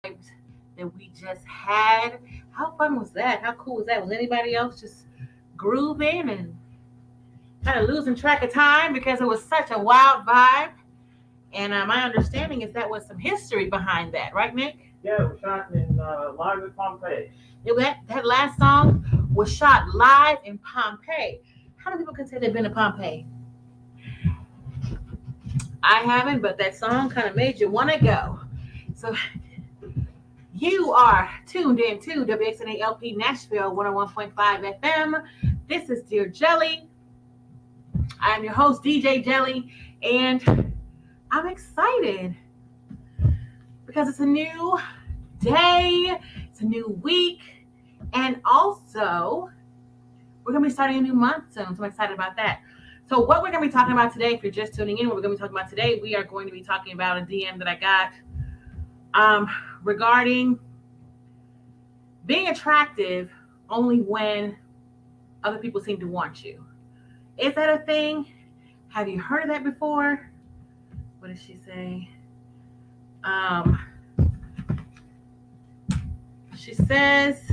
that we just had. How fun was that? How cool was that? Was anybody else just grooving and kind of losing track of time because it was such a wild vibe? And my understanding is that was some history behind that, right, Nick? Yeah, it was shot in live at Pompeii. That last song was shot live in Pompeii. How many people can say they've been to Pompeii? I haven't, but that song kind of made you want to go. So you are tuned in to WXNALP Nashville 101.5 FM. This is Dear Jelly. I am your host, DJ Jelly, and I'm excited because it's a new day, it's a new week, and also we're going to be starting a new month soon, so I'm excited about that. So what we're going to be talking about today, if you're just tuning in, what we're going to be talking about today, we are going to be talking about a DM that I got regarding being attractive only when other people seem to want you. Is that a thing? Have you heard of that before? What did she say? She says,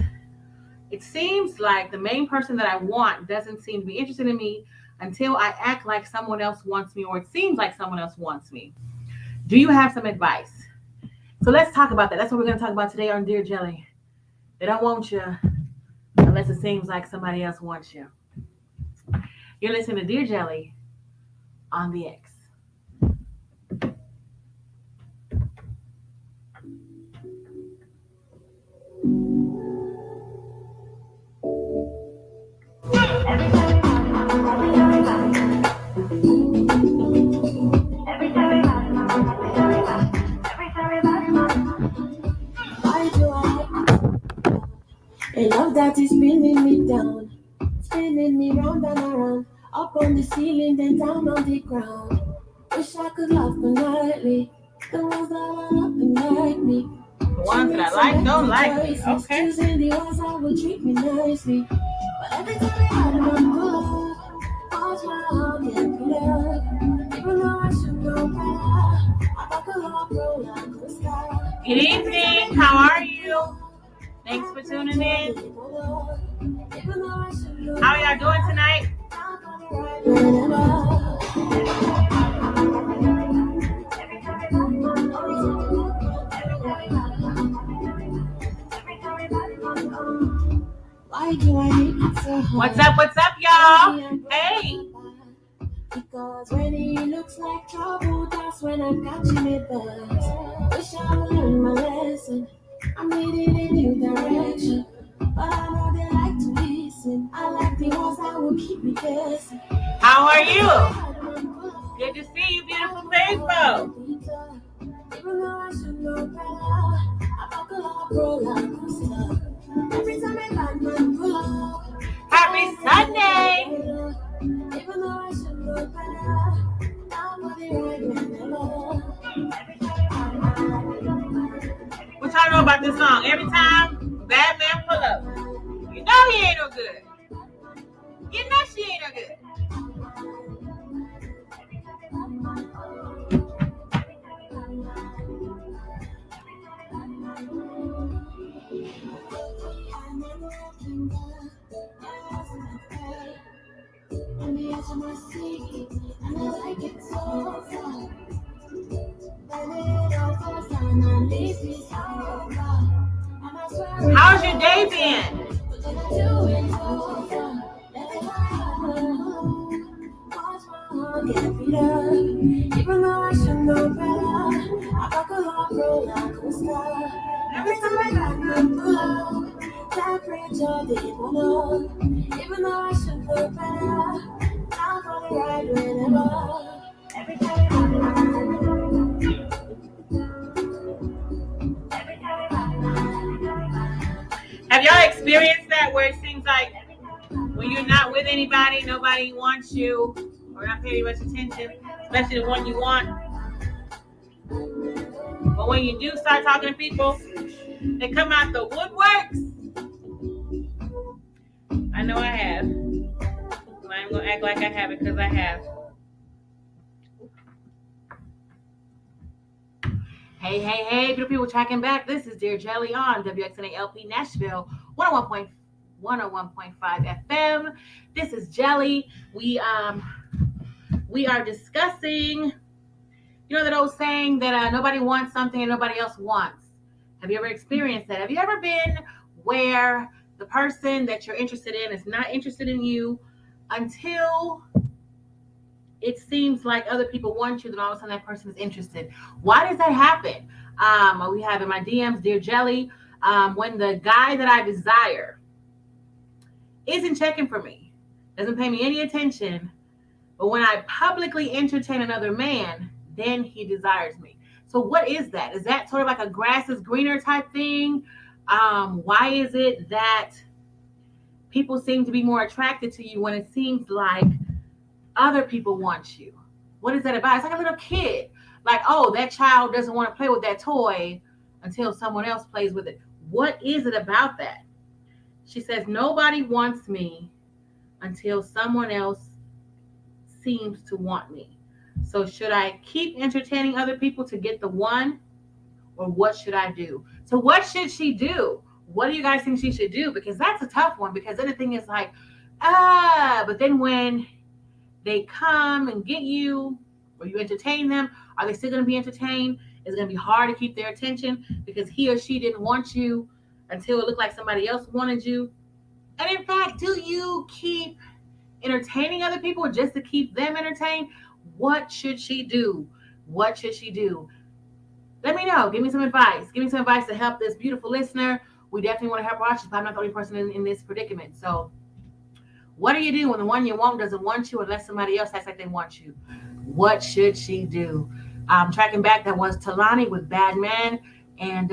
it seems like the main person that I want doesn't seem to be interested in me until I act like someone else wants me, or it seems like someone else wants me. Do you have some advice? So let's talk about that. That's what we're going to talk about today on Dear Jelly. They don't want you unless it seems like somebody else wants you. You're listening to Dear Jelly on the X. A love that is spinning me down, spinning me round and around, up on the ceiling, then down on the ground. Wish I could love her nightly, the ones that are nothing like me. The ones that I like don't like me. Okay. Choosing the ones that will treat me nicely. But every time I had them good, watch my heart get blood. Even though I should know better, I buckle up, roll like a star. Good evening. How are you? Thanks for tuning in. How are y'all doing tonight? What's up, y'all? Hey. Because when he looks like trouble, that's when I'm catching it buzz. Wish I learned my lesson. I'm heading in a new direction, but I know they like to listen. I like the ones that will keep me guessing. How are you? Good to see you, beautiful people. Even though I should know better, I buckle up, roll like a star. Every time I find my pull up. Happy Sunday. Even though I should know better, I'm for the right man. What y'all know about this song? Every time bad man pull up, you know he ain't no good. You know she ain't no good. On the edge of my seat, and I like it so far. How's your day been? Even though I should know better, I buckle up, roll like a star. Every time I got my pull up, that bridge all the evil. Even though I should know better, I'm for the right whenever. Every Have y'all experienced that where it seems like when you're not with anybody, nobody wants you or not paying much attention, especially the one you want? But when you do start talking to people, they come out the woodworks. I know I have. I'm going to act like I haven't because I have. Hey, beautiful people tracking back. This is Dear Jelly on WXNA LP Nashville, 101.5 FM. This is Jelly. We are discussing, that old saying that nobody wants something and nobody else wants. Have you ever experienced that? Have you ever been where the person that you're interested in is not interested in you until it seems like other people want you, then all of a sudden that person is interested? Why does that happen? We have in my DMs, Dear Jelly, when the guy that I desire isn't checking for me, doesn't pay me any attention, but when I publicly entertain another man, then he desires me. So what is that? Is that sort of like a grass is greener type thing? Why is it that people seem to be more attracted to you when it seems like other people want you? What is that about? It's like a little kid. Like, oh, that child doesn't want to play with that toy until someone else plays with it. What is it about that? She says, nobody wants me until someone else seems to want me. So should I keep entertaining other people to get the one? Or what should I do? So what should she do? What do you guys think she should do? Because that's a tough one. Because then the thing is like, but then when they come and get you, or you entertain them, are they still going to be entertained? Is it going to be hard to keep their attention because he or she didn't want you until it looked like somebody else wanted you? And in fact, do you keep entertaining other people just to keep them entertained? What should she do? What should she do? Let me know. Give me some advice. Give me some advice to help this beautiful listener. We definitely want to help her. I'm not the only person in this predicament. So what do you do when the one you want doesn't want you unless somebody else acts like they want you? What should she do? Tracking back, that was Talani with Bad Man. And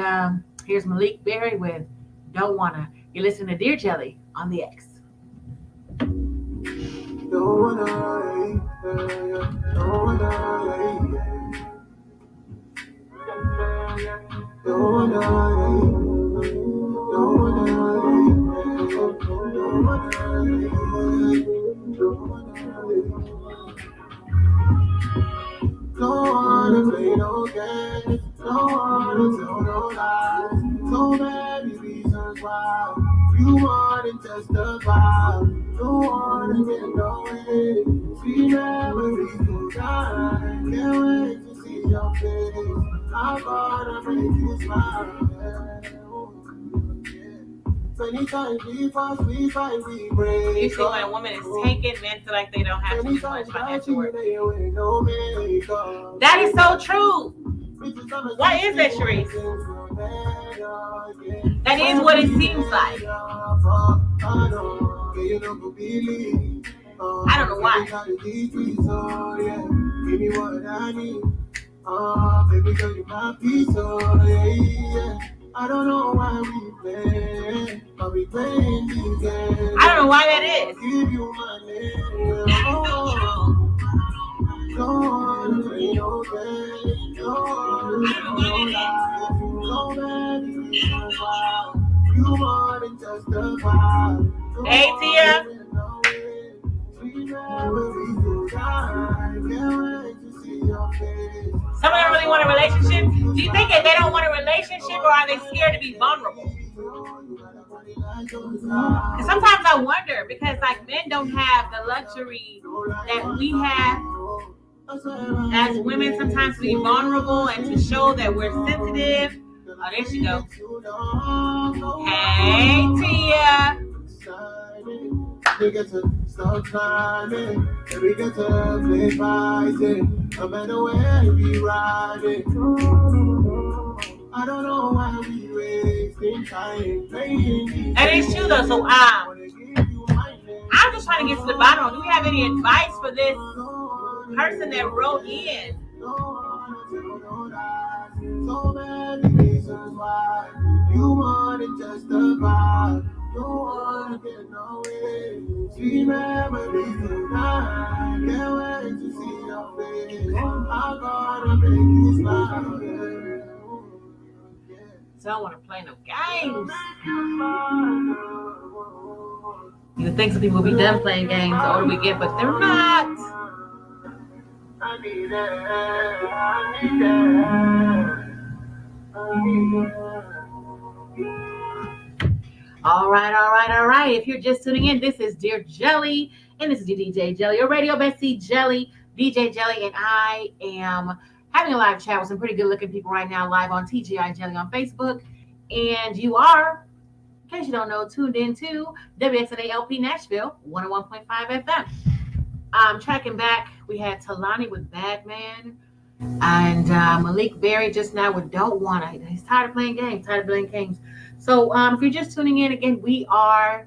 here's Malik Berry with Don't Wanna. You're listening to Dear Jelly on the X. Don't wanna, don't wanna, don't wanna play no games, don't wanna tell no lies. So many reasons why you wanna testify. Don't wanna get no way. Sweet memories will die. Can't wait to see your face. I'm gonna make you smile. Many times we fuss, we fight, we break. Usually when a woman is taken, men feel like they don't have to do much financial work. That is so true. What is that, Sharice? That is what it seems like. I don't know why. Give me what I need. Baby girl, you my piece, yeah. I don't know why we play, but we playing these games. I don't know why that is. Give you my name. Don't wanna play no games. Don't wanna play no lies. So many reasons why you wanna testify. Hey, Tia. Sweet memories will die. Can't wait to see your face. Some of them really want a relationship. Do you think that they don't want a relationship, or are they scared to be vulnerable? Because sometimes I wonder, because like men don't have the luxury that we have as women sometimes to be vulnerable and to show that we're sensitive. Oh, there she goes. Hey, Tia. We get to stop climbing, and we get to play fighting. No matter where we riding. I don't know why we wasting time playing. That is true though. So I'm just trying to get to the bottom. Do we have any advice for this person that wrote in? So many reasons why you want to justify. Don't wanna get no way. Sweet memories tonight. Can't wait to see your face. I'm gonna make you smile. So I don't want to play no games. You would think some people will be done playing games the older we get, but they're not. I need it. All right, all right, all right. If you're just tuning in, this is Dear Jelly, and this is your DJ Jelly, your radio bestie Jelly, DJ Jelly, and I am having a live chat with some pretty good looking people right now, live on TGI Jelly on Facebook. And you are, in case you don't know, tuned in to WXNA LP Nashville, 101.5 FM. Tracking back, we had Talani with Bad Man, and Malik Berry just now with Don't Wanna. He's tired of playing games, So if you're just tuning in again, we are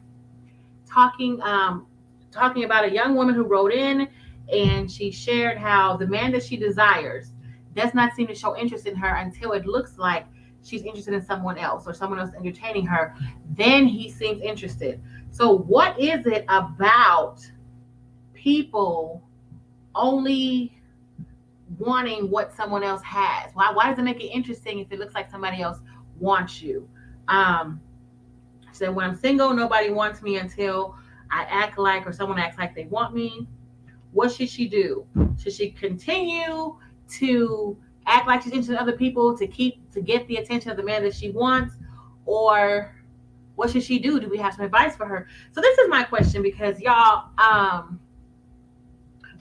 talking about a young woman who wrote in, and she shared how the man that she desires does not seem to show interest in her until it looks like she's interested in someone else or someone else entertaining her. Then he seems interested. So what is it about people only wanting what someone else has? Why does it make it interesting if it looks like somebody else wants you? So when I'm single, nobody wants me until I act like, or someone acts like they want me. What should she do? Should she continue to act like she's interested in other people to get the attention of the man that she wants? Or what should she do? Do we have some advice for her? So this is my question, because y'all,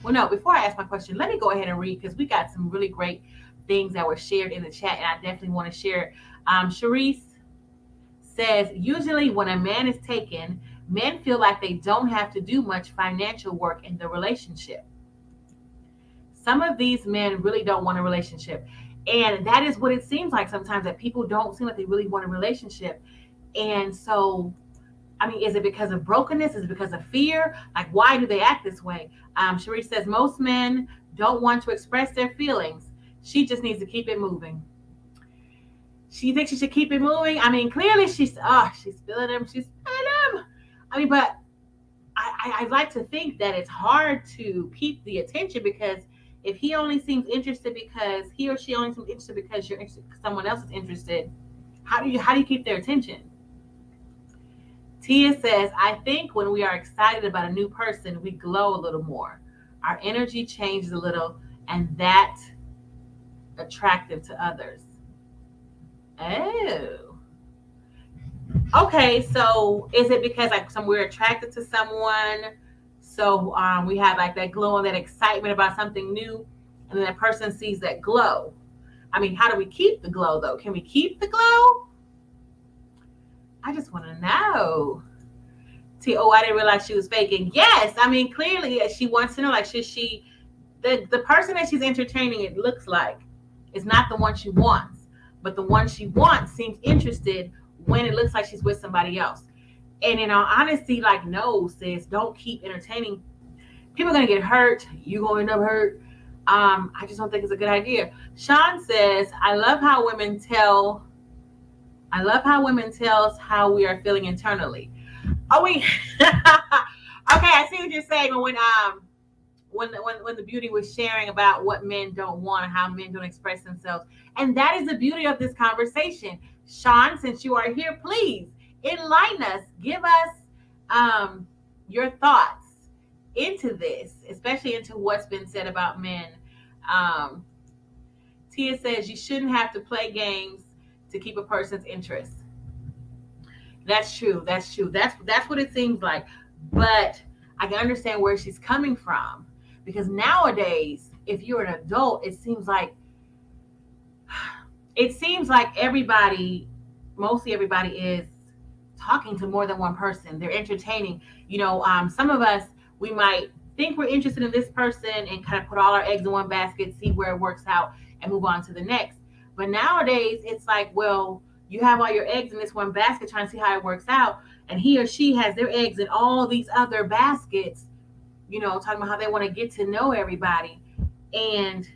well, no, before I ask my question, let me go ahead and read, because we got some really great things that were shared in the chat, and I definitely want to share. Sharice says, usually when a man is taken, men feel like they don't have to do much financial work in the relationship. Some of these men really don't want a relationship. And that is what it seems like sometimes, that people don't seem like they really want a relationship. And so, I mean, is it because of brokenness? Is it because of fear? Like, why do they act this way? Sharice says, most men don't want to express their feelings. She just needs to keep it moving. She thinks she should keep it moving. I mean, clearly she's feeling him. She's feeling him. I mean, but I like to think that it's hard to keep the attention, because if he only seems interested because he or she only seems interested because you're interested, someone else is interested, how do you keep their attention? Tia says, I think when we are excited about a new person, we glow a little more. Our energy changes a little, and that's attractive to others. Oh. Okay, so is it because we're attracted to someone, so we have like that glow and that excitement about something new, and then that person sees that glow? I mean, how do we keep the glow though? Can we keep the glow? I just want to know. I didn't realize she was faking. Yes, I mean, clearly she wants to know, like, should she, the person that she's entertaining, it looks like, is not the one she wants, but the one she wants seems interested when it looks like she's with somebody else. And in all honesty, like, no, sis, don't keep entertaining. People are going to get hurt. You're going to end up hurt. I just don't think it's a good idea. Sean says, I love how women tells how we are feeling internally. Oh, wait. Okay, I see what you're saying. When the beauty was sharing about what men don't want and how men don't express themselves. And that is the beauty of this conversation. Sean, since you are here, please enlighten us. Give us your thoughts into this, especially into what's been said about men. Tia says you shouldn't have to play games to keep a person's interest. That's true. That's what it seems like. But I can understand where she's coming from, because nowadays, if you're an adult, it seems like mostly everybody is talking to more than one person. They're entertaining. Some of us, we might think we're interested in this person and kind of put all our eggs in one basket, see where it works out, and move on to the next. But nowadays, it's like, well, you have all your eggs in this one basket trying to see how it works out, and he or she has their eggs in all these other baskets, talking about how they want to get to know everybody. And,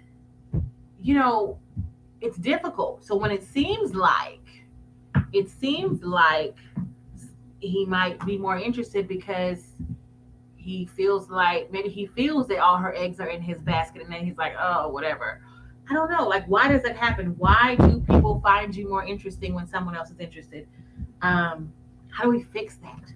it's difficult. So when it seems like he might be more interested because he feels like, maybe he feels that all her eggs are in his basket, and then he's like, oh, whatever. I don't know. Like, why does that happen? Why do people find you more interesting when someone else is interested? How do we fix that?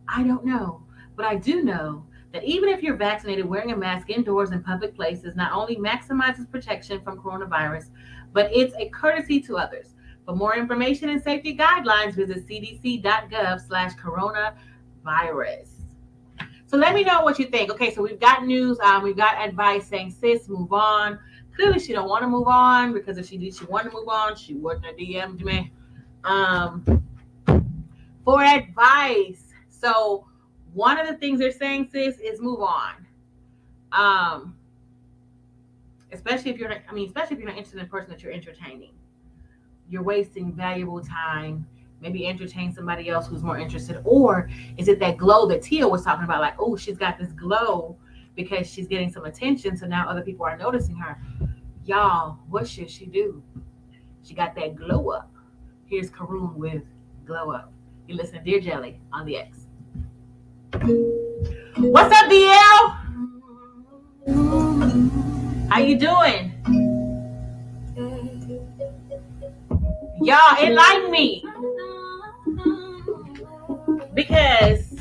I don't know. But I do know that even if you're vaccinated, wearing a mask indoors in public places not only maximizes protection from coronavirus, but it's a courtesy to others. For more information and safety guidelines, visit cdc.gov/coronavirus. So let me know what you think. Okay, so we've got news. We've got advice saying, sis, move on. Clearly, she don't want to move on, because if she did, she wanted to move on, she wouldn't have DM'd me. For advice. So one of the things they're saying, sis, is move on. Especially if you're not interested in a person that you're entertaining. You're wasting valuable time. Maybe entertain somebody else who's more interested. Or is it that glow that Tia was talking about? Like, oh, she's got this glow because she's getting some attention. So now other people are noticing her. Y'all, what should she do? She got that glow up. Here's Karoon with Glow Up. You listen to Dear Jelly on the X. What's up, DL? How you doing? Y'all, enlighten me. Because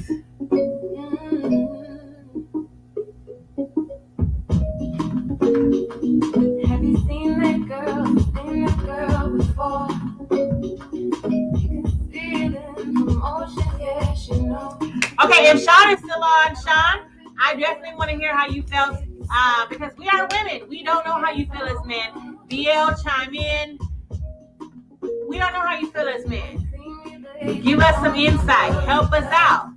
have you seen that girl? Seen that girl before? You can see it in the motion, yeah, she knows. okay, if Sean is still on, Sean, I definitely want to hear how you felt. Because we are women. We don't know how you feel as men. DL, chime in. We don't know how you feel as men. Give us some insight. Help us out.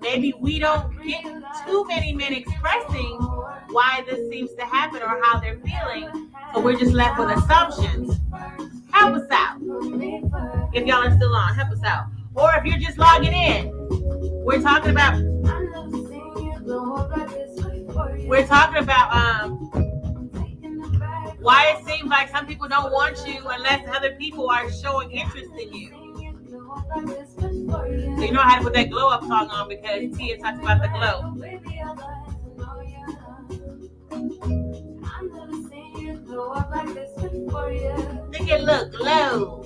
Maybe we don't get too many men expressing why this seems to happen or how they're feeling. So we're just left with assumptions. Help us out. If y'all are still on, help us out. Or if you're just logging in, we're talking about why it seems like some people don't want you unless other people are showing interest in you. So you know how to put that glow up song on, because Tia talks about the glow. Think it look glow.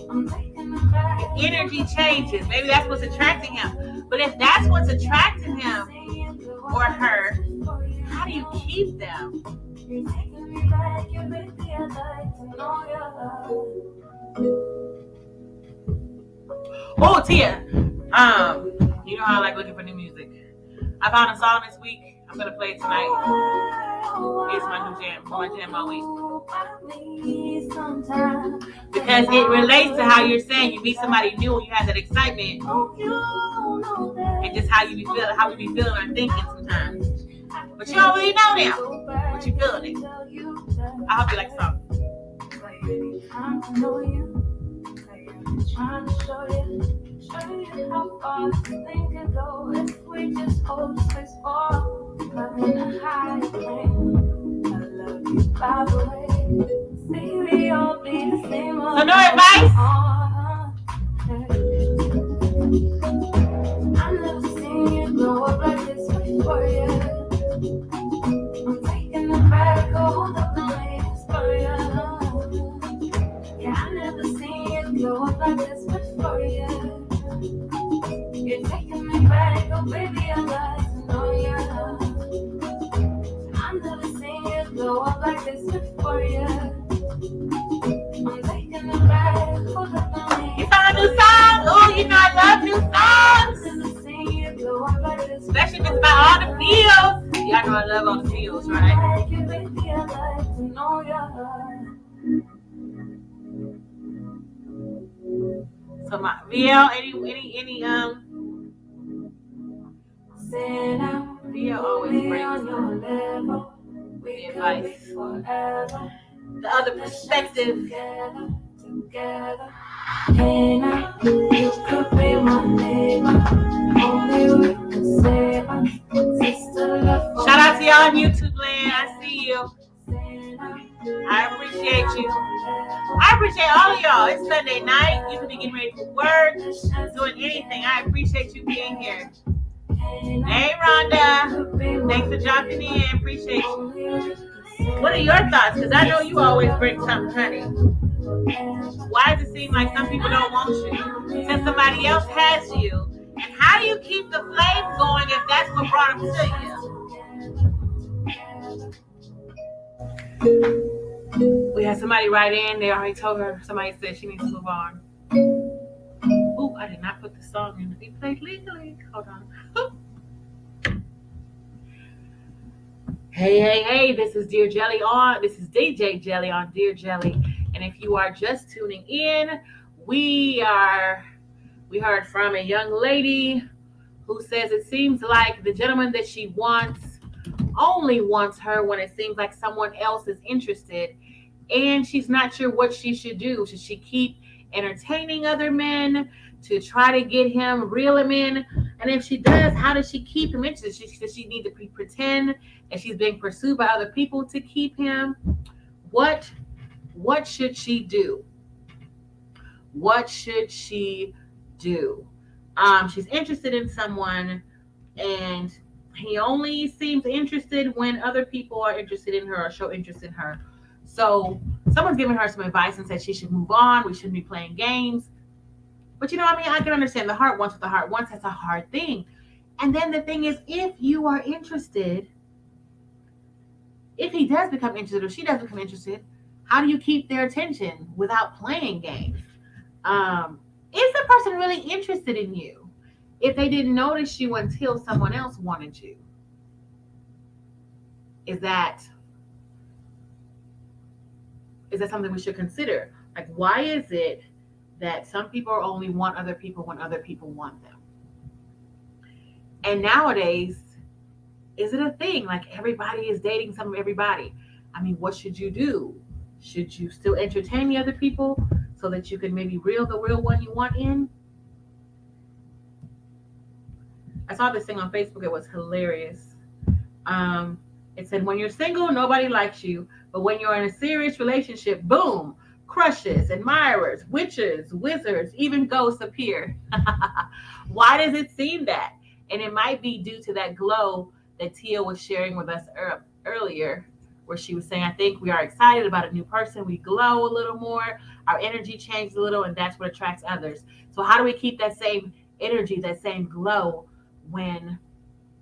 Energy changes. Maybe that's what's attracting him. But if that's what's attracting him or her, how do you keep them? Oh, Tia. You know how I like looking for new music. I found a song this week. I'm gonna play it tonight. It's my new jam. My jam all week. Because it relates to how you're saying you meet somebody new and you have that excitement. And just how you be feeling, how we be feeling or thinking sometimes. But you already know now. But you feeling it. I hope you like the song. Trying to show you how far this thing can go if we just hold space for love in a high plane. I love you, by the way. See, we all bleed the same. So no advice? I've never seen you blow up like this before, yeah. I'm taking it back, hold up, don't let it spur ya. Yeah, I've never seen you blow up like this before, yeah. You're taking me back, oh baby, I'd like to know ya. I've never seen you blow up like this before, yeah. I'm taking it back, hold up, don't let You found a new song? Oh, you know I love new songs. Especially if it's about all the feels. Y'all know I love all the feels, right? So my VL, any VL always brings the advice, the other perspective. You could be my neighbor. Only we can save us. Sister love. Shout out to y'all on YouTube land. I see you. I appreciate you. I appreciate all of y'all. It's Sunday night. You can be getting ready for work, doing anything. I appreciate you being here. Hey, Rhonda. Thanks for dropping in. Appreciate you. What are your thoughts? Because I know you always bring something, honey. Why does it seem like some people don't want you since somebody else has you? And how do you keep the flame going if that's what brought them to you? We had somebody write in. They already told her. Somebody said she needs to move on. Ooh, I did not put the song in to be played legally. Hold on. Hey, this is Dear Jelly on. This is DJ Jelly on Dear Jelly. And if you are just tuning in, we heard from a young lady who says it seems like the gentleman that she wants only wants her when it seems like someone else is interested, and she's not sure what she should do. Should she keep entertaining other men to try to get him, reel him in? And if she does, how does she keep him interested? Does she need to pretend that she's being pursued by other people to keep him? What should she do? What should she do? She's interested in someone, and he only seems interested when other people are interested in her or show interest in her. So someone's giving her some advice and said she should move on. We shouldn't be playing games. But I can understand the heart wants what the heart wants. That's a hard thing. And then the thing is, if you are interested, if he does become interested or she does become interested, how do you keep their attention without playing games? Is the person really interested in you if they didn't notice you until someone else wanted you? Is that something we should consider? Like, why is it that some people only want other people when other people want them? And nowadays, is it a thing? Like, everybody is dating some of everybody. I mean, what should you do? Should you still entertain the other people so that you can maybe reel the real one you want in? I saw this thing on Facebook. It was hilarious. It said, when you're single, nobody likes you. But when you're in a serious relationship, boom, crushes, admirers, witches, wizards, even ghosts appear. Why does it seem that? And it might be due to that glow that Tia was sharing with us earlier, where she was saying, I think we are excited about a new person. We glow a little more. Our energy changes a little, and that's what attracts others. So how do we keep that same energy, that same glow when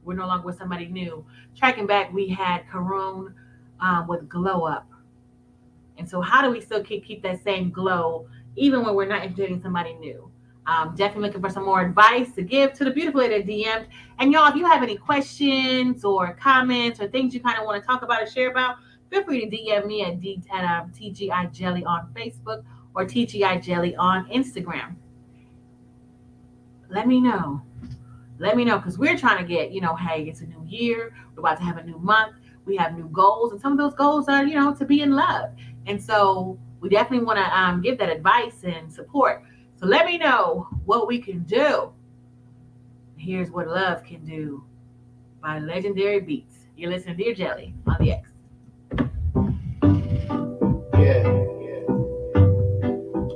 we're no longer with somebody new? Tracking back, we had Karun with Glow Up. And so how do we still keep that same glow even when we're not entertaining somebody new? Definitely looking for some more advice to give to the beautiful lady that DM'd. And y'all, if you have any questions or comments or things you kind of want to talk about or share about, feel free to DM me at TGI Jelly on Facebook or TGI Jelly on Instagram. Let me know. Because we're trying to get, hey, it's a new year. We're about to have a new month. We have new goals. And some of those goals are, to be in love. And so we definitely want to give that advice and support. So let me know what we can do. Here's What Love Can Do by Legendary Beats. You're listening to Dear Jelly on the X. Yeah.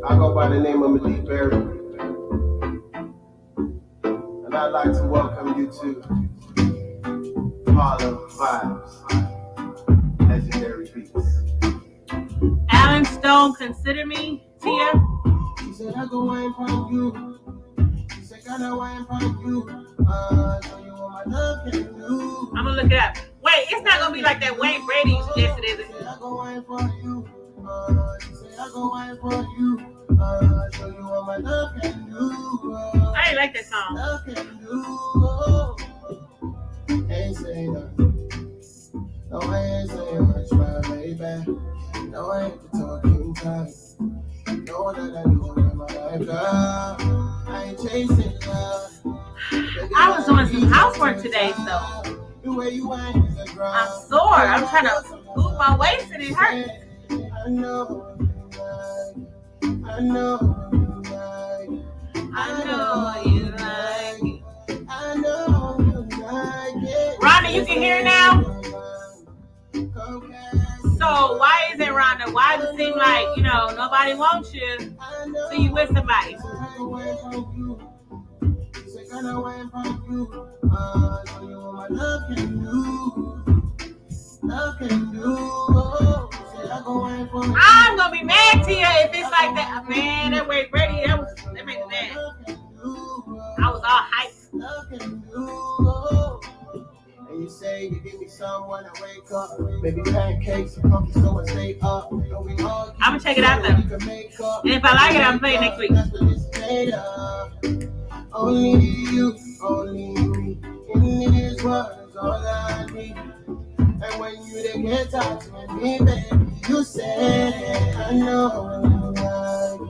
I go by the name of Malik Berry. And I'd like to welcome you to Harlem Vibes, Legendary Beats. Alan Stone, Consider Me, Tia. She said, I go wine for you. She said, can I wine for you? Show you what my love can do. I'm going to look it up. Wait, it's not going to be like that Wayne Brady you suggested, is it? She said, I go wine for you. She said, I go wine for you. Show you what my love can do. I ain't like that song. Love can do. Ain't saying nothing. No, I ain't saying much, my baby. No, I ain't the talking type. Know that I know in my life, girl. I ain't chasing love. I was doing some housework today, so I'm sore. I'm trying to move my waist and it hurts. I know you like it. Rhonda, you can hear now? So why is it, Rhonda? Why does it seem like, nobody wants you so you with somebody? I'm gonna be mad to you if it's like that. Man, that way Brady, that made me mad. I was all hyped. And you say you give me some love when I wake up. Baby pancakes and pumpkin, so I stay up. I'ma check it out though. And if I like it, I'm playing next week. That's what it's made of. Only you, only me. In this world is all I need. And when you didn't get touch with me, baby, you said, I know you like it.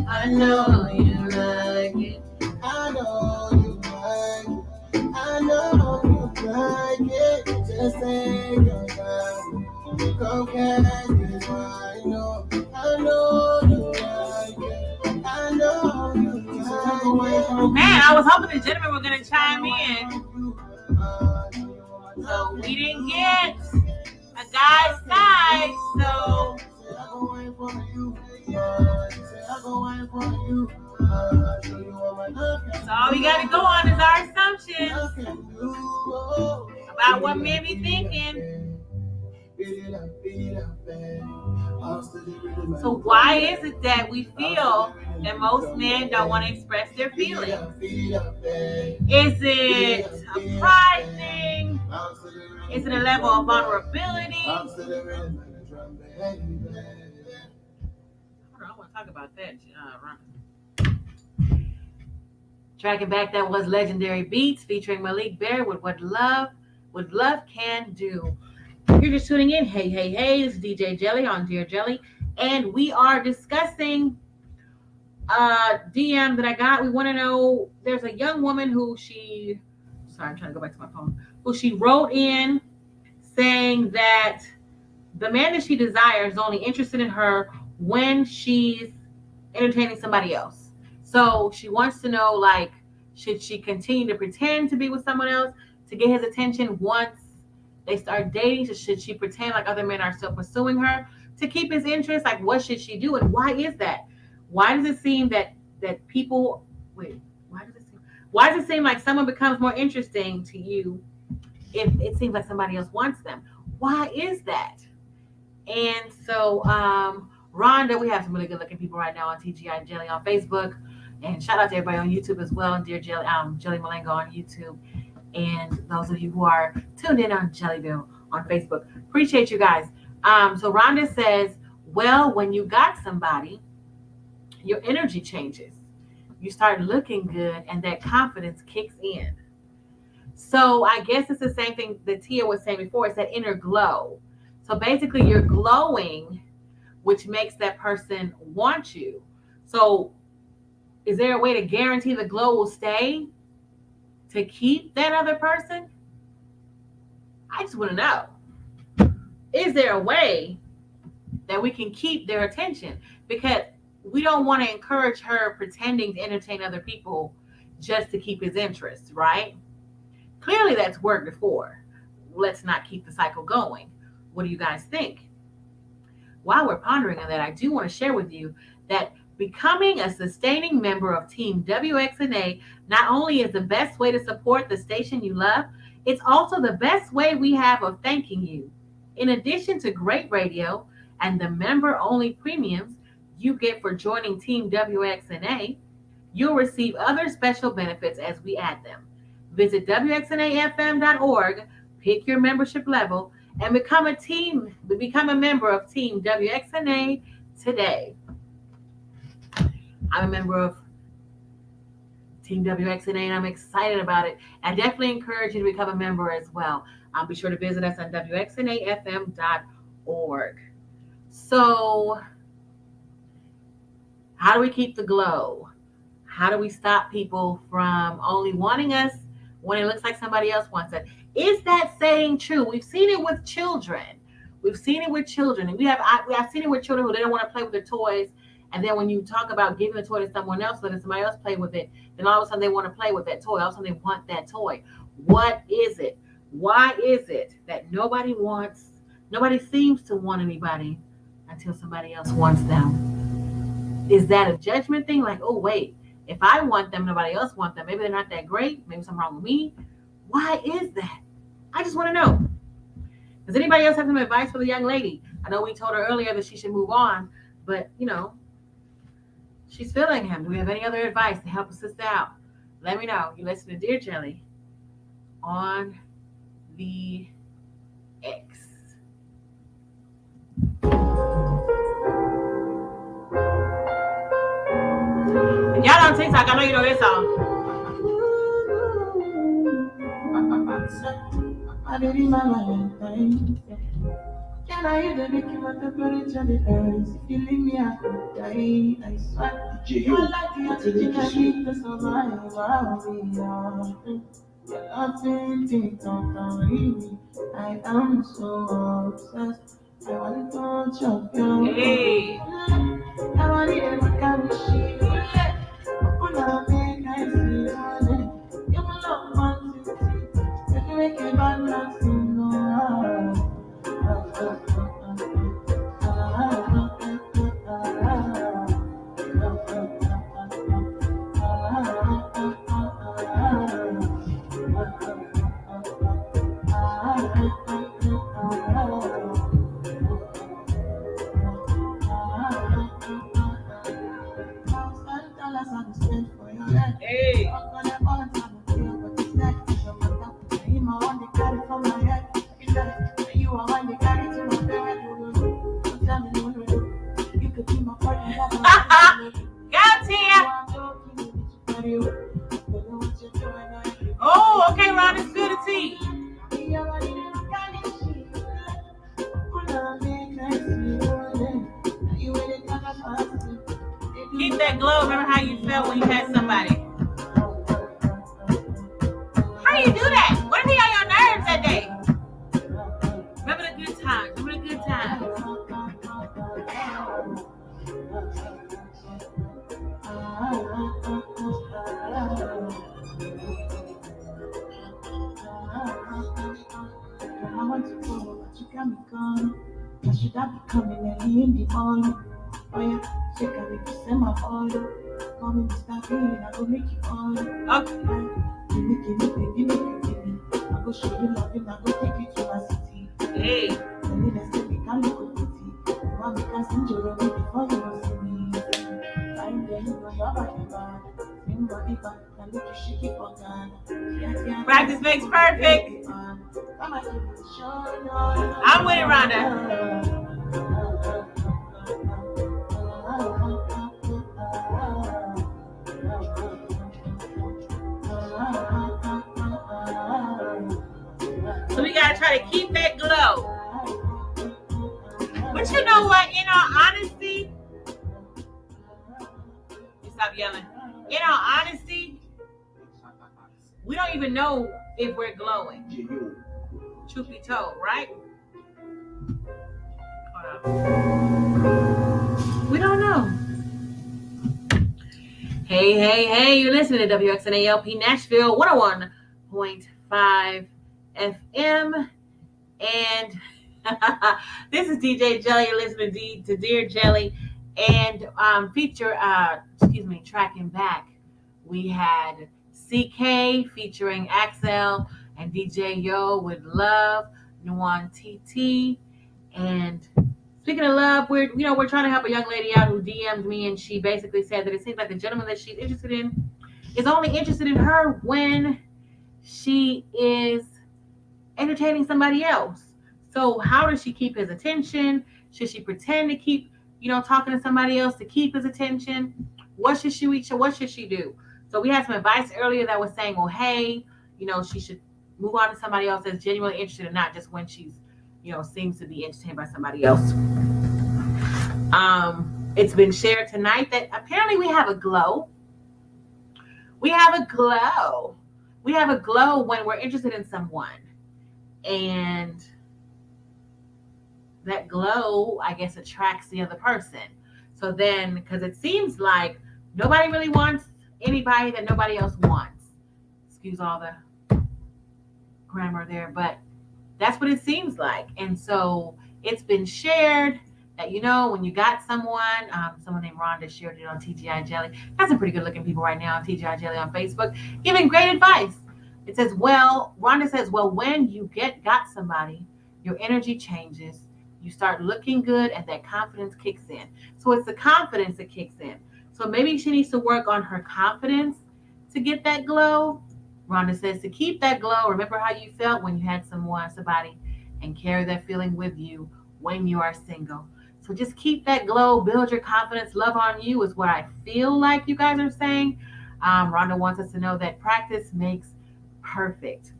I know you like it. I know you like it. I know you like it. Just take your time. Come catch this I know. I know you like it. I know you like it. Man, I was hoping the gentlemen were gonna chime in. So we didn't get a guy's side, so all we gotta go on is our assumptions about what men be thinking. So why is it that we feel that most men don't want to express their feelings? Is it a pride thing? Is it a level of vulnerability? Hold on, I want to talk about that. Tracking back, that was Legendary Beats featuring Malik Bear with What Love Can Do. You're just tuning in. Hey, this is DJ Jelly on Dear Jelly, and we are discussing DM that I got. We want to know, there's a young woman who I'm trying to go back to my phone, who she wrote in saying that the man that she desires is only interested in her when she's entertaining somebody else. So she wants to know, like, should she continue to pretend to be with someone else to get his attention once they start dating? So should she pretend like other men are still pursuing her to keep his interest? Like, what should she do? And why is that? Why does it seem that people why does it seem like someone becomes more interesting to you if it seems like somebody else wants them? Why is that? And so Rhonda, we have some really good looking people right now on TGI Jelly on Facebook, and shout out to everybody on YouTube as well, Dear Jelly, Jelly Malengo on YouTube, and those of you who are tuned in on Jellyville on Facebook. Appreciate you guys. So Rhonda says, well, when you got somebody, your energy changes. You start looking good and that confidence kicks in. So I guess it's the same thing that Tia was saying before. It's that inner glow. So basically you're glowing, which makes that person want you. So is there a way to guarantee the glow will stay to keep that other person? I just want to know. Is there a way that we can keep their attention? Because we don't want to encourage her pretending to entertain other people just to keep his interest, right? Clearly that's worked before. Let's not keep the cycle going. What do you guys think? While we're pondering on that, I do want to share with you that becoming a sustaining member of Team WXNA not only is the best way to support the station you love, it's also the best way we have of thanking you. In addition to great radio and the member-only premiums you get for joining Team WXNA, you'll receive other special benefits as we add them. Visit WXNAFM.org, pick your membership level, and become a member of Team WXNA today. I'm a member of Team WXNA, and I'm excited about it. I definitely encourage you to become a member as well. Be sure to visit us on WXNAFM.org. So, how do we keep the glow? How do we stop people from only wanting us when it looks like somebody else wants it? Is that saying true? We've seen it with children. And I've seen it with children who they don't want to play with their toys. And then when you talk about giving the toy to someone else, letting somebody else play with it, then all of a sudden they want to play with that toy. All of a sudden they want that toy. What is it? Why is it that nobody seems to want anybody until somebody else wants them? Is that a judgment thing? Like, oh, wait, if I want them, nobody else wants them. Maybe they're not that great. Maybe something wrong with me. Why is that? I just want to know. Does anybody else have some advice for the young lady? I know we told her earlier that she should move on, but, she's feeling him. Do we have any other advice to help a sister out? Let me know. You listen to Dear Jelly on the X. If y'all on TikTok, I know you know this song. Can I hear the making of the temperature the earth? If you leave me, I could die. I swear. You are like the oxygen I need to survive. I'll be on. You're nothing, don't leave me. I am so obsessed. I want to chop you. Hey. I want to ever come shit. Open up, make I see one. You will love one city. If you make a bad nothing, no. Hey. Go, Tia. Oh, okay, Ron, it's good to see. Keep that glow. Remember how you felt when you had somebody. How do you do that? What if he on your nerves that day? Remember the good times. Remember the good times. I want to go, but you got me gone. I should have been coming early in the morning. Oh yeah, she can make you send my order. Call me Mr. Bean, I go make you order. Okay. Give me. I go show you loving, I go take you to my city. Hey. And then I say we can look pretty. You want me to send you away before you will see me. I'm there, you know your body bad. Same body bad, and make you shake it for Ghana. Practice makes perfect. I'm with it, Rhonda. So we gotta try to keep that glow. But you know what? In all honesty, you stop yelling. In all honesty, we don't even know if we're glowing. Truth be told, right? Hold on. We don't know. Hey, you're listening to WXNALP Nashville 101.5 FM. And this is DJ Jelly. You're listening to Dear Jelly. And tracking back, we had CK featuring Axel and DJ Yo with Love, Nuan TT. And speaking of love, we're trying to help a young lady out who DM'd me, and she basically said that it seems like the gentleman that she's interested in is only interested in her when she is entertaining somebody else. So how does she keep his attention? Should she pretend to keep, talking to somebody else to keep his attention? What should she do? So we had some advice earlier that was saying, well, hey, she should move on to somebody else that's genuinely interested and not just when she's, seems to be entertained by somebody else. It's been shared tonight that apparently we have a glow. We have a glow when we're interested in someone. And that glow, I guess, attracts the other person. So then, because it seems like nobody really wants anybody that nobody else wants. Excuse all the grammar there, but that's what it seems like. And so it's been shared that, when you got someone named Rhonda shared it on TGI Jelly. Got some pretty good looking people right now on TGI Jelly on Facebook giving great advice. It says, Rhonda says, when you got somebody, your energy changes. You start looking good and that confidence kicks in. So it's the confidence that kicks in. So maybe she needs to work on her confidence to get that glow. Rhonda says to keep that glow. Remember how you felt when you had somebody and carry that feeling with you when you are single. So just keep that glow, build your confidence, love on you is what I feel like you guys are saying. Rhonda wants us to know that practice makes perfect.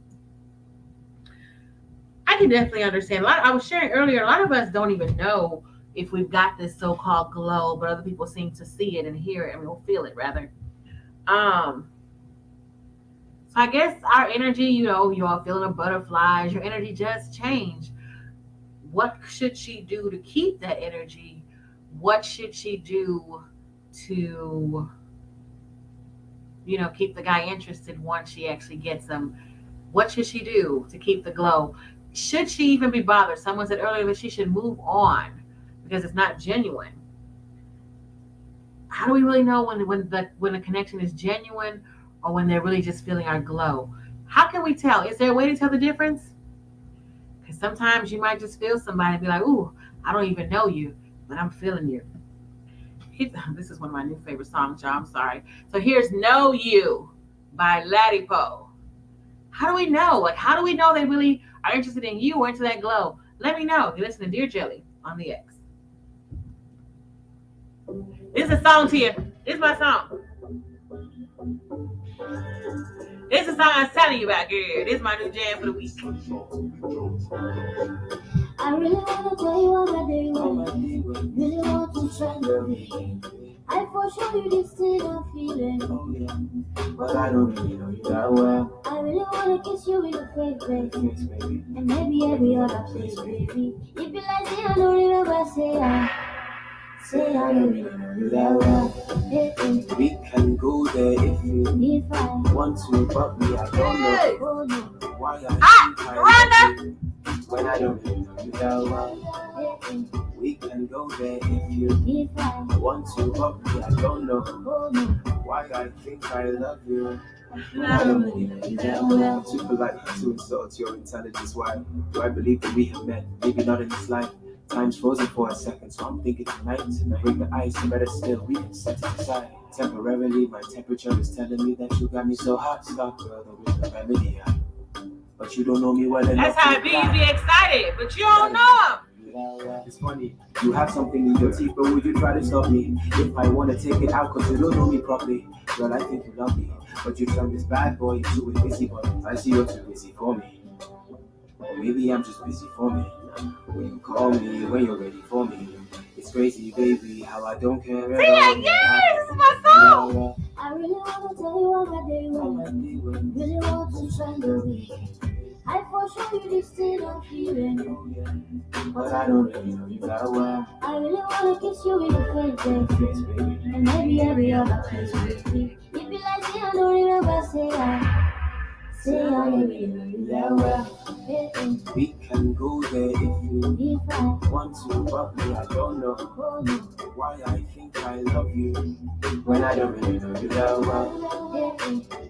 I can definitely understand. I was sharing earlier, a lot of us don't even know if we've got this so-called glow, but other people seem to see it and hear it, and we'll feel it rather. So I guess our energy, you all feeling the butterflies, your energy does change. What should she do to keep that energy? What should she do to, keep the guy interested once she actually gets him? What should she do to keep the glow? Should she even be bothered? Someone said earlier that she should move on because it's not genuine. How do we really know when the connection is genuine or when they're really just feeling our glow? How can we tell? Is there a way to tell the difference? Because sometimes you might just feel somebody and be like, ooh, I don't even know you, but I'm feeling you. This is one of my new favorite songs, y'all. I'm sorry. So here's Know You by Ladipo. How do we know? How do we know they really are interested in you or into that glow? Let me know. You listen to Dear Jelly on the X. This is a song to you. This is my song. This is the song I was telling you about, girl. This is my new jam for the week. I really wanna tell you all my day when really want to spend the weekend. I for sure you this still I'm feeling. But I don't really know you that well. I really wanna kiss you in the face, baby. And maybe every other place, baby. If you like me, I don't remember say I don't really know you that well. We can go there if you If I want to, but me, I don't know oh no, why I think I love you when I don't really know you that well. We can go there if you if I want to, but me, I don't know oh no, why I think I love you. I don't really know you that well. Too polite to insult your intelligence. Why do I believe that we have met? Maybe not in this life. Time's frozen for a second, so I'm thinking tonight. Break the ice, and better still, we can set it aside. Temporarily, my temperature is telling me that you got me so hot. Stop, girl, there is no remedy. But you don't know me well enough. That's how it be. You be excited, but you don't know him. It's funny, you have something in your teeth, but would you try to stop me? If I want to take it out, cause you don't know me properly. Girl, I think you love me, but you turn this bad boy into a busy boy. I see you're too busy for me. Or maybe I'm just busy for me. When you call me, when you're ready for me. It's crazy, baby, how I don't care. See it, yes, this is my song. I really wanna tell you all my day when really want to spend the weekend. I for sure you this still I'm feeling. But I don't really know you that well. I really wanna kiss you in the face, baby. And maybe every other place, baby. If you like me, I don't remember say I don't really know you that well. We can go there if you If I want to, but me, I don't know oh no, why I think I love you when I don't really know you that well.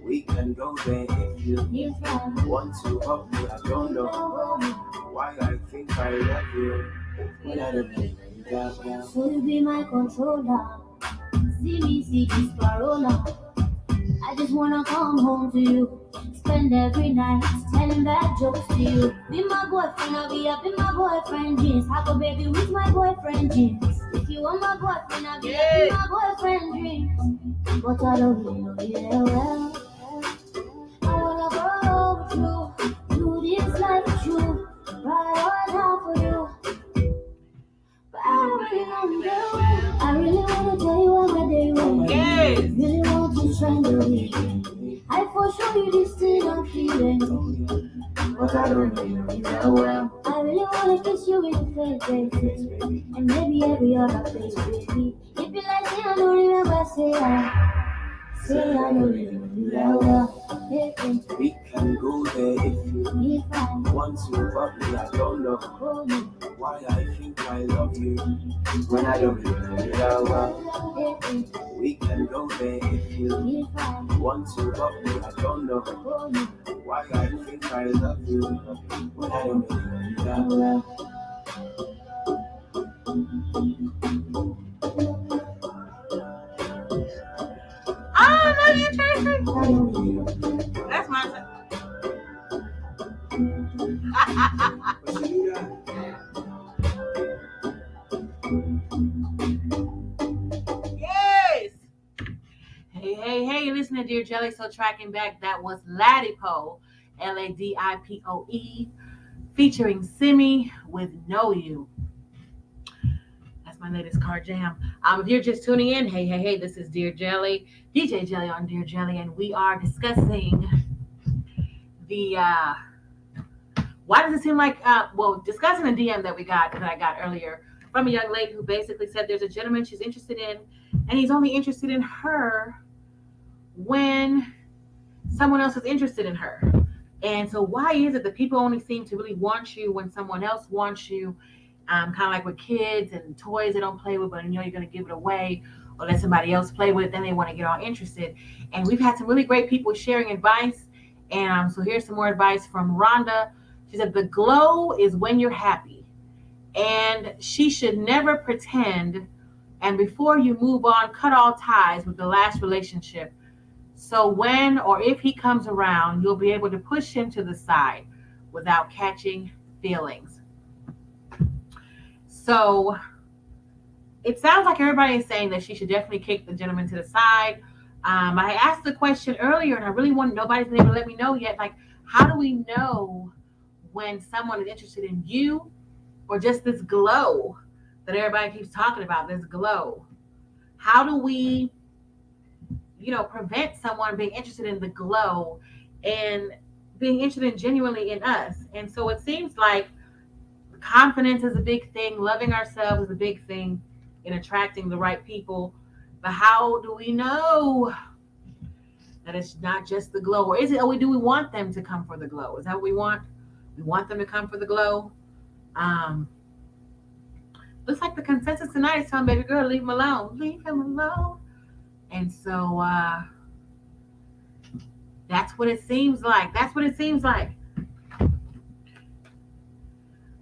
We can go there if you if I want to, but me, I don't know oh no. why I think I love you when I don't really know you that well. So you be my controller. See me, see this parola. I just wanna come home to you. Spend every night telling bad jokes to you. Be my boyfriend, I'll be up in my boyfriend jeans. Have a baby with my boyfriend jeans. If you want my boyfriend, I'll be up in my boyfriend dreams. But I don't really know you that well. I wanna go with you, do this life with you, ride on out for you. But I don't really know you that well. I really wanna tell you all my day when Yes. really want to spend the weekend. I for sure you this still I'm feeling. But I don't really know you that well. I really wanna kiss you in the face, baby. And maybe every other place, baby. If you like me, I don't remember say I don't really know you that well. We can go there if you If I want to, but me, I don't know oh no, why I think I love you when I don't really know you that well. We can go there if you if I want to, but me, I don't know oh no, why I think I love you when I don't really know you that well. I love you, Tracy. I don't really know. That's my song. But you to Dear Jelly, so tracking back, that was Ladipoe, Ladipoe, featuring Simi with Know You. That's my latest car jam. If you're just tuning in, hey, this is Dear Jelly, DJ Jelly on Dear Jelly, and we are discussing the, why does it seem like, discussing a DM that I got earlier from a young lady who basically said there's a gentleman she's interested in, and he's only interested in her when someone else is interested in her. And so why is it that people only seem to really want you when someone else wants you? Kind of like with kids and toys they don't play with, but you know you're going to give it away or let somebody else play with it, then they want to get all interested. And we've had some really great people sharing advice. And so here's some more advice from Rhonda. She said, the glow is when you're happy. And she should never pretend. And before you move on, cut all ties with the last relationship. So when or if he comes around, you'll be able to push him to the side without catching feelings. So it sounds like everybody is saying that she should definitely kick the gentleman to the side. I asked the question earlier, and I really want, nobody's been able to let me know yet. Like, how do we know when someone is interested in you or just this glow that everybody keeps talking about, this glow? How do we, prevent someone being interested in the glow and being interested genuinely in us? And so it seems like confidence is a big thing. Loving ourselves is a big thing in attracting the right people. But how do we know that it's not just the glow? Or is it, do we want them to come for the glow? Is that what we want? We want them to come for the glow. Looks like the consensus tonight is telling baby girl, leave him alone. Leave him alone. And so that's what it seems like.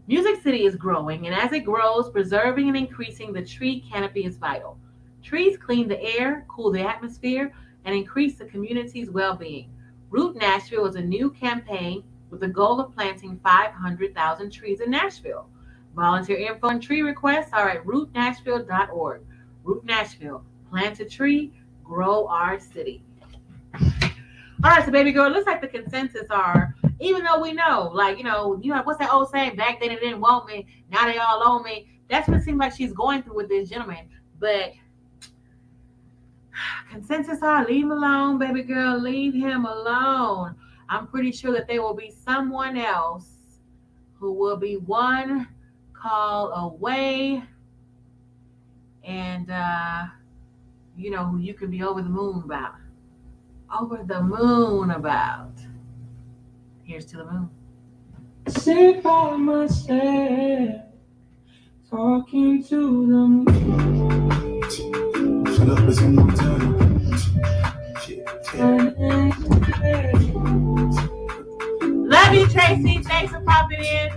Music City is growing, and as it grows, preserving and increasing the tree canopy is vital. Trees clean the air, cool the atmosphere, and increase the community's well-being. Root Nashville is a new campaign with the goal of planting 500,000 trees in Nashville. Volunteer info and tree requests are at rootnashville.org. Root Nashville, plant a tree, grow our city. All right, so baby girl, it looks like the consensus are, even though we know, what's that old saying? Back then they didn't want me, now they all own me. That's what it seems like she's going through with this gentleman. But consensus are, leave him alone, baby girl, leave him alone. I'm pretty sure that there will be someone else who will be one call away, and who you can be over the moon about. Over the moon about. Here's to the moon. Sit by myself, talking to the moon. Shut up, listen one time. Love you, Tracy. Thanks for popping in.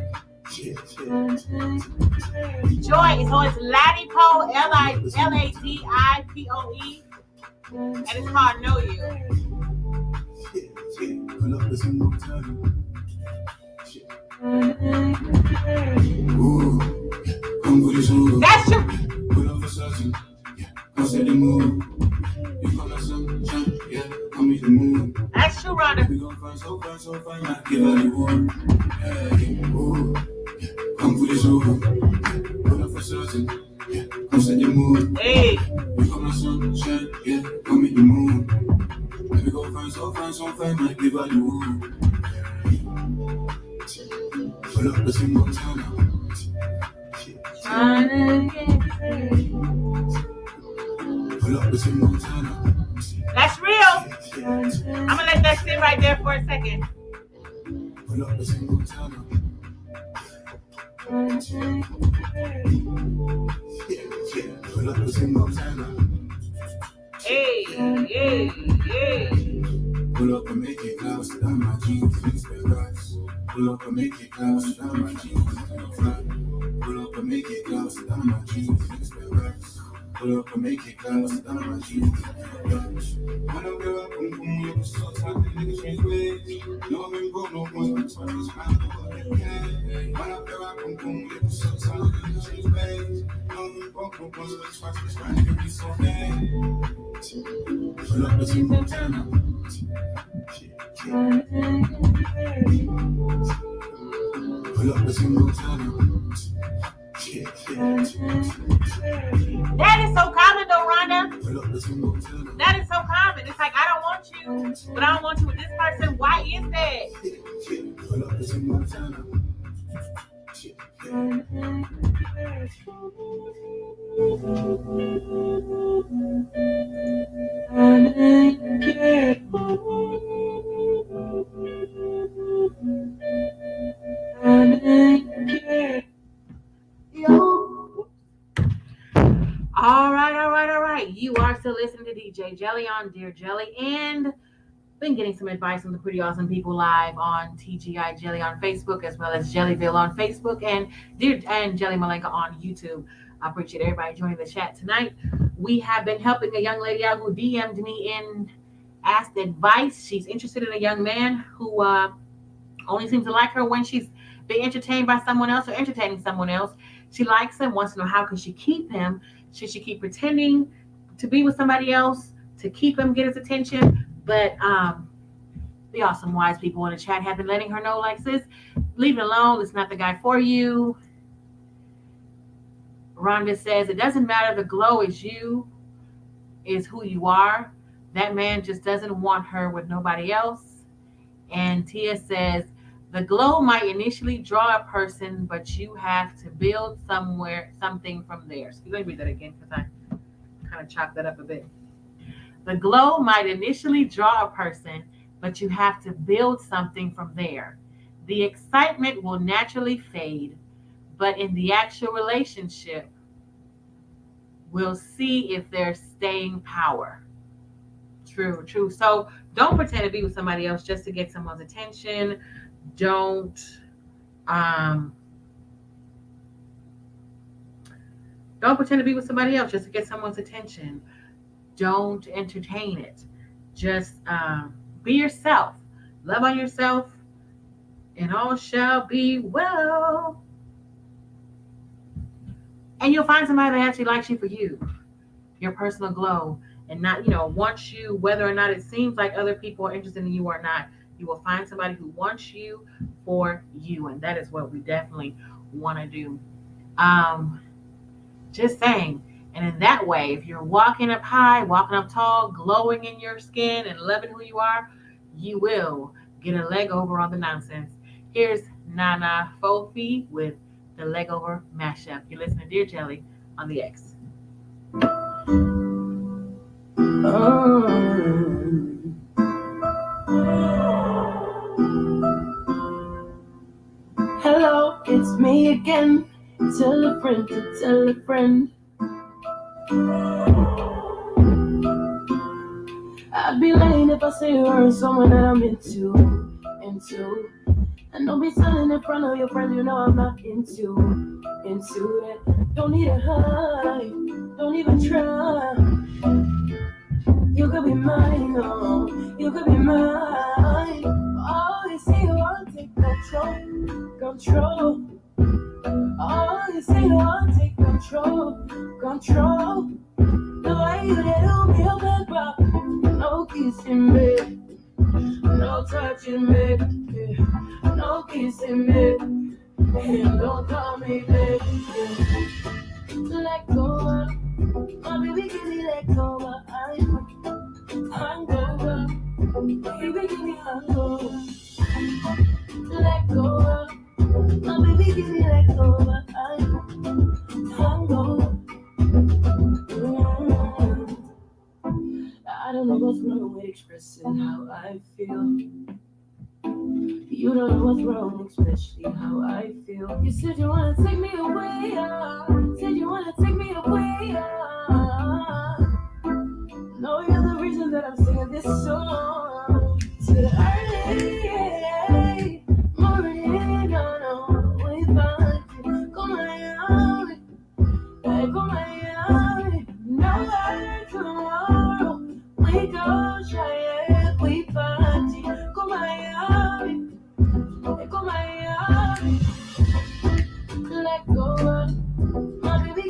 Joy, so it's Ladipoe, Ladipoe, and it's called Know You. Pull up, listen one time. Ooh, I'm good as ooh. That's true. Pull up for certain. I said the moon. You call us sunshine, yeah, I'm with the moon. That's true, Rhonda. We gon' find so fine, I give her the wood. Hey, ooh, I'm good as ooh. Pull up for certain, yeah, I said the moon. Hey. You call us sunshine, yeah, I'm with the moon. We gon' find so fine, I give her the wood. Pull up, listen one time now. Pull up, listen one time now. That's real. I'm gonna let that sit right there for a second. Pull up, listen one time now. Pull up, listen one time now. Hey. Pull up and make it clouds down my jeans, mix the rice. Pull up and make it clouds down my jeans, fly. Pull up and make it clouds down my jeans, mix the rice. Pull up and make it clouds down my jeans. When I go up and boom, you so tight, niggas change ways. No, I've been broke, no one, but twice as fine, no one can. When I go up and boom, you so tight, niggas change ways. No, I've been broke, Pull up the Tim Montana. Pull up the Tim Montana. That is so common though, Rhonda. Pull up the Tim Montana. That is so common. It's like, I don't want you, but I don't want you with this person. Why is that? Pull up the Tim Montana. All right. You are still listening to DJ Jelly on Dear Jelly, and been getting some advice from the pretty awesome people live on TGI Jelly on Facebook, as well as Jellyville on Facebook, and Jelly Malenka on YouTube. I appreciate everybody joining the chat tonight. We have been helping a young lady out who DM'd me and asked advice. She's interested in a young man who only seems to like her when she's being entertained by someone else or entertaining someone else. She likes him, wants to know how can she keep him. Should she keep pretending to be with somebody else to keep him, get his attention? But the awesome wise people in the chat have been letting her know, like, sis, leave it alone. It's not the guy for you. Rhonda says, it doesn't matter. The glow is you, is who you are. That man just doesn't want her with nobody else. And Tia says, the glow might initially draw a person, but you have to build something from there. So let me read that again because I kind of chopped that up a bit. The glow might initially draw a person, but you have to build something from there. The excitement will naturally fade, but in the actual relationship, we'll see if there's staying power. True. So don't pretend to be with somebody else just to get someone's attention. Don't pretend to be with somebody else just to get someone's attention. Don't entertain it. Just be yourself. Love on yourself, and all shall be well. And you'll find somebody that actually likes you for you, your personal glow, and not, wants you, whether or not it seems like other people are interested in you or not. You will find somebody who wants you for you, and that is what we definitely want to do. Just saying. And in that way, if you're walking up high, walking up tall, glowing in your skin and loving who you are, you will get a leg over on the nonsense. Here's Nana Fofi with the Leg Over Mashup. You're listening to Dear Jelly on the X. Hello, it's me again. Tell a friend to tell a friend. I'd be lying if I say you're someone that I'm into. And don't be telling in front of your friends, I'm not into that. Don't need a high, don't even try. You could be mine, oh, you could be mine. Oh, you say you want to take control. Oh, you say you want to take control. The way you do me, back, but no kissing me, no touching me, no kissing me, and don't call me baby. Let go, my baby, give me let go. I'm hangover, baby, give me hangover. Let go, my baby, give me let go. I'm hangover. I don't know what's wrong with expressing how I feel. You don't know what's wrong, especially how I feel. You said you wanna take me away, said you wanna take me away, No, you're the reason that I'm singing this song. To the early morning, no, we find you. Come Miami, no, tomorrow. We go shy, we party. Go Miami. Let go, my baby.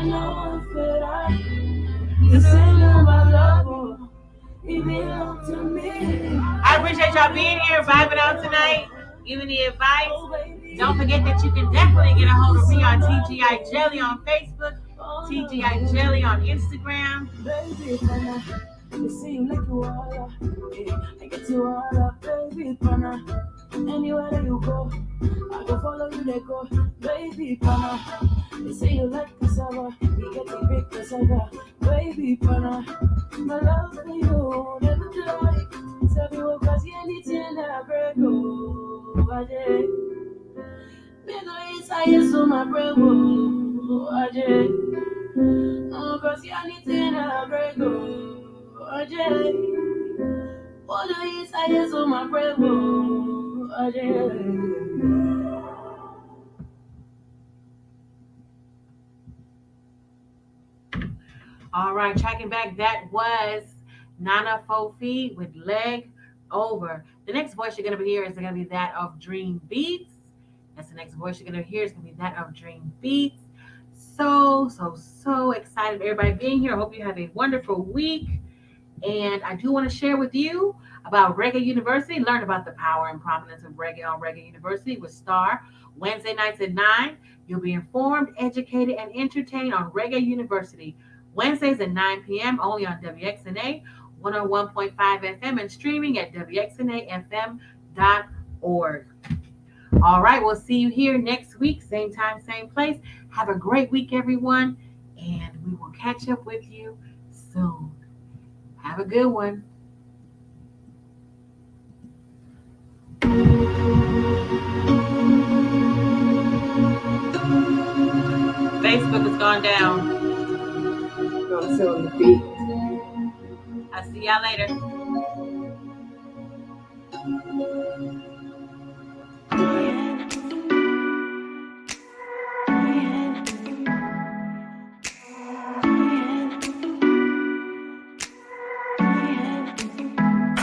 know I'm fed up. You say you're my lover, you belong to me. I appreciate y'all being here, vibing out tonight, giving the advice. Don't forget that you can definitely get a hold of me on TGI Jelly on Facebook, TGI Jelly on Instagram. Baby, pana, you seem like you are, I get you all up, baby, pana. Anywhere that you go, I go follow you, they go, baby, pana. They say you like cassava, you get a big cassava, baby, pana. My love for you, never die. Sabi wo kasi anything that I break, oh, aje. Me no inside you, so my break, oh, aje. Oh, kasi anything that I break, oh, aje. Oh, no inside you, so my break, oh, aje. All right, checking back. That was Nana Fofi with Leg Over. The next voice you're going to be hearing is going to be that of Dream Beats. That's the next voice you're going to hear is going to be that of Dream Beats. So excited everybody being here. I hope you have a wonderful week. And I do want to share with you about Reggae University. Learn about the power and prominence of reggae on Reggae University with Star. Wednesday nights at 9. You'll be informed, educated, and entertained on Reggae University. Wednesdays at 9 p.m. only on WXNA 101.5 FM and streaming at WXNAFM.org. All right, we'll see you here next week, same time, same place. Have a great week, everyone, and we will catch up with you soon. Have a good one. Facebook has gone down. Gonna sit on the feet. I'll see y'all later.